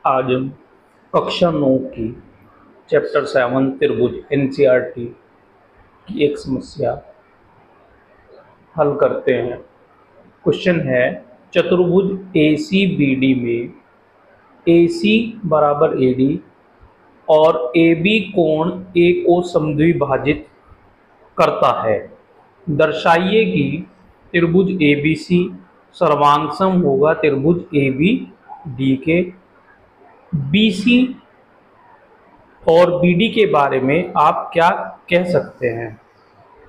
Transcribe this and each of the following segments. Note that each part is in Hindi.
आज हम कक्षा 9 की चैप्टर 7 त्रिभुज एनसीईआरटी की एक समस्या हल करते हैं। क्वेश्चन है, चतुर्भुज ACBD में AC बराबर AD और AB कोण A को समद्विभाजित करता है। दर्शाइए कि त्रिभुज ABC सर्वांगसम होगा त्रिभुज ABD के। BC और BD के बारे में आप क्या कह सकते हैं?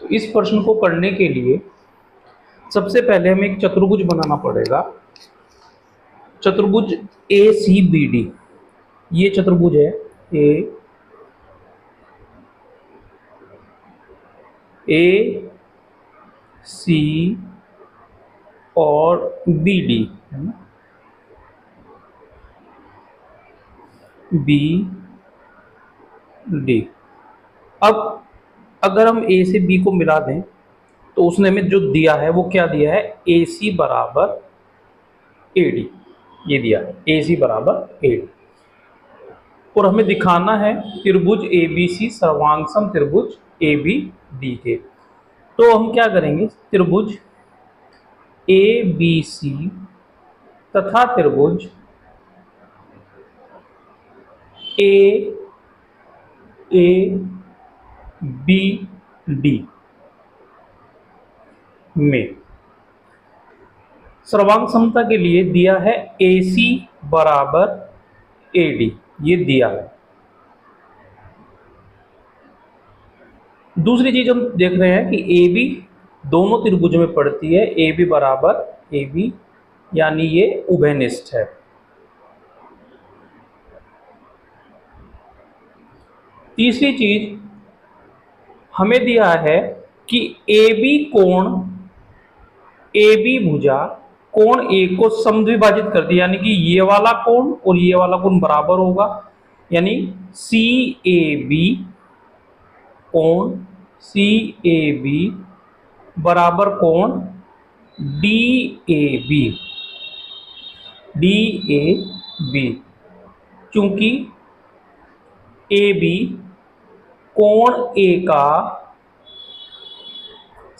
तो इस प्रश्न को करने के लिए सबसे पहले हमें एक चतुर्भुज बनाना पड़ेगा। चतुर्भुज ACBD, ये चतुर्भुज है AC और BD है ना, BD। अब अगर हम A से B को मिला दें तो उसने हमें जो दिया है वो क्या दिया है, AC बराबर AD, ये दिया है AC बराबर AD। और हमें दिखाना है त्रिभुज ABC सर्वांगसम त्रिभुज ABD के। तो हम क्या करेंगे, त्रिभुज ABC तथा त्रिभुज AABD में सर्वांग समता के लिए दिया है AC बराबर AD, ये दिया है। दूसरी चीज हम देख रहे हैं कि AB दोनों त्रिभुज में पड़ती है, AB बराबर AB, यानी ये उभयनिष्ठ है। तीसरी चीज हमें दिया है कि AB कोण AB भुजा कोण A को समद्विभाजित करती है, यानी कि ये वाला कोण और ये वाला कोण बराबर होगा, यानी CAB कोण CAB बराबर कोण DAB। चूंकि AB कोण A का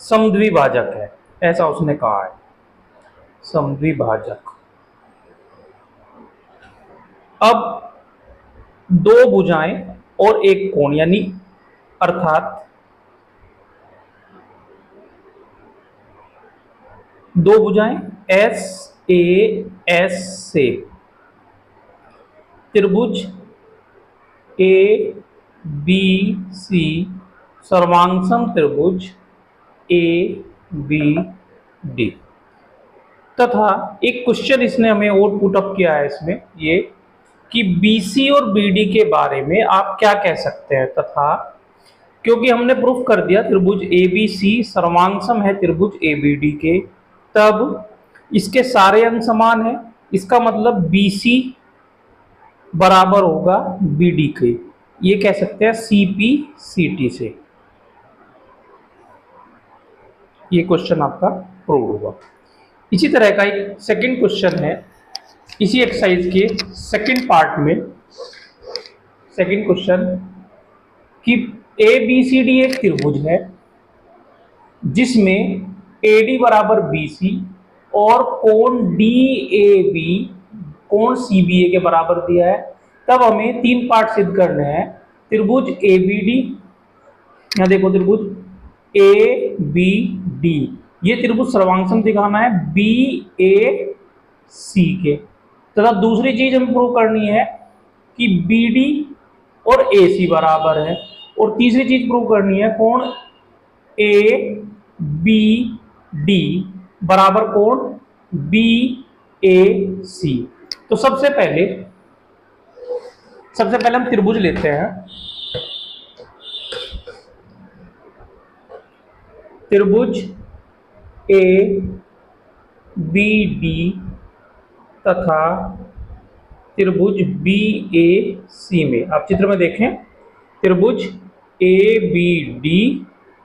समद्विभाजक है, ऐसा उसने कहा है, समद्विभाजक। अब दो भुजाएं और एक कोण, यानी अर्थात दो भुजाएं SAS से त्रिभुज ABC सर्वांगसम त्रिभुज ABD। तथा एक क्वेश्चन इसने हमें और पुट अप किया है इसमें, ये कि BC और BD के बारे में आप क्या कह सकते हैं। तथा क्योंकि हमने प्रूफ कर दिया त्रिभुज ABC सर्वांगसम है त्रिभुज ABD के, तब इसके सारे अंग समान है, इसका मतलब BC बराबर होगा BD के। ये कह सकते हैं CP/CT से। ये क्वेश्चन आपका प्रूव होगा। इसी तरह का एक सेकंड क्वेश्चन है इसी एक्सरसाइज के सेकंड पार्ट में। सेकंड क्वेश्चन कि ABCD एक त्रिभुज है जिसमें AD बराबर BC और कोण DAB कोण CBA के बराबर दिया है। तब हमें तीन पार्ट सिद्ध करने हैं। त्रिभुज ABD, यहां देखो त्रिभुज ABD, ये त्रिभुज सर्वांगसम दिखाना है BAC के। तथा दूसरी चीज हमें प्रूव करनी है कि BD और AC बराबर है, और तीसरी चीज प्रूव करनी है कोण ABD बराबर कोण BAC। तो सबसे पहले हम त्रिभुज लेते हैं। त्रिभुज ABD तथा त्रिभुज BAC में, आप चित्र में देखें, त्रिभुज ABD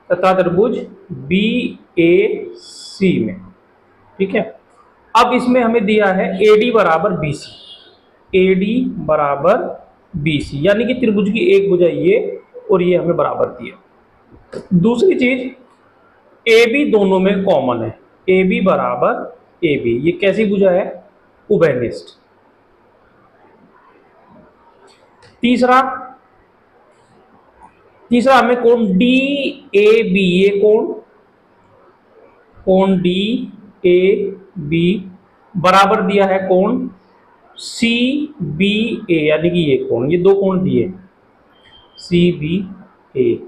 तथा त्रिभुज BAC में, ठीक है। अब इसमें हमें दिया है AD बराबर BC, ए डी बराबर बी सी, यानी कि त्रिभुज की एक भुजा ये और ये हमें बराबर दिया। दूसरी चीज, ए बी दोनों में कॉमन है, ए बी बराबर ए बी, ये कैसी भुजा है? उभयनिष्ठ। तीसरा हमें कोण डी ए बी, ये कोण डी ए बी बराबर दिया है कोण सी बी ए, यानी कि ये कोण, ये दो कोण दिए सी बी ए,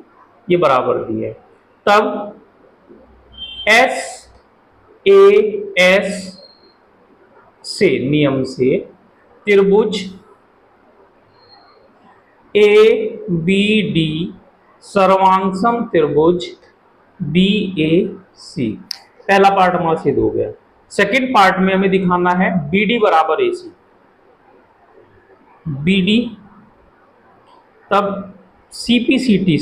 ये बराबर दिए। तब एस ए एस से, नियम से त्रिभुज ए बी डी सर्वांगसम त्रिभुज बी ए सी। पहला पार्ट हमारा सिद्ध हो गया। सेकंड पार्ट में हमें दिखाना है बी डी बराबर ए सी, बी डी, तब सीपीसीटी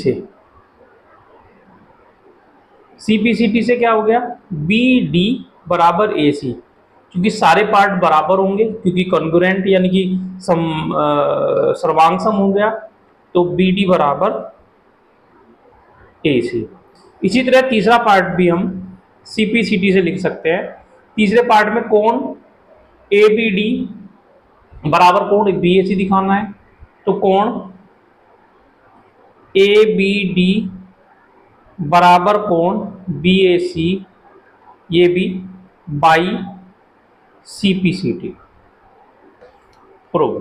से क्या हो गया? बी डी बराबर ए सी, क्योंकि सारे पार्ट बराबर होंगे, क्योंकि कॉन्ग्रुएंट यानी कि सर्वांगसम हो गया, तो बी डी बराबर ए सी। इसी तरह तीसरा पार्ट भी हम सीपीसीटी से लिख सकते हैं। तीसरे पार्ट में कोण ए बी डी बराबर कोण बी ए सी दिखाना है, तो कोण ए बी डी बराबर कोण बी ए सी, ये भी बाई सीपीसीटी प्रूव।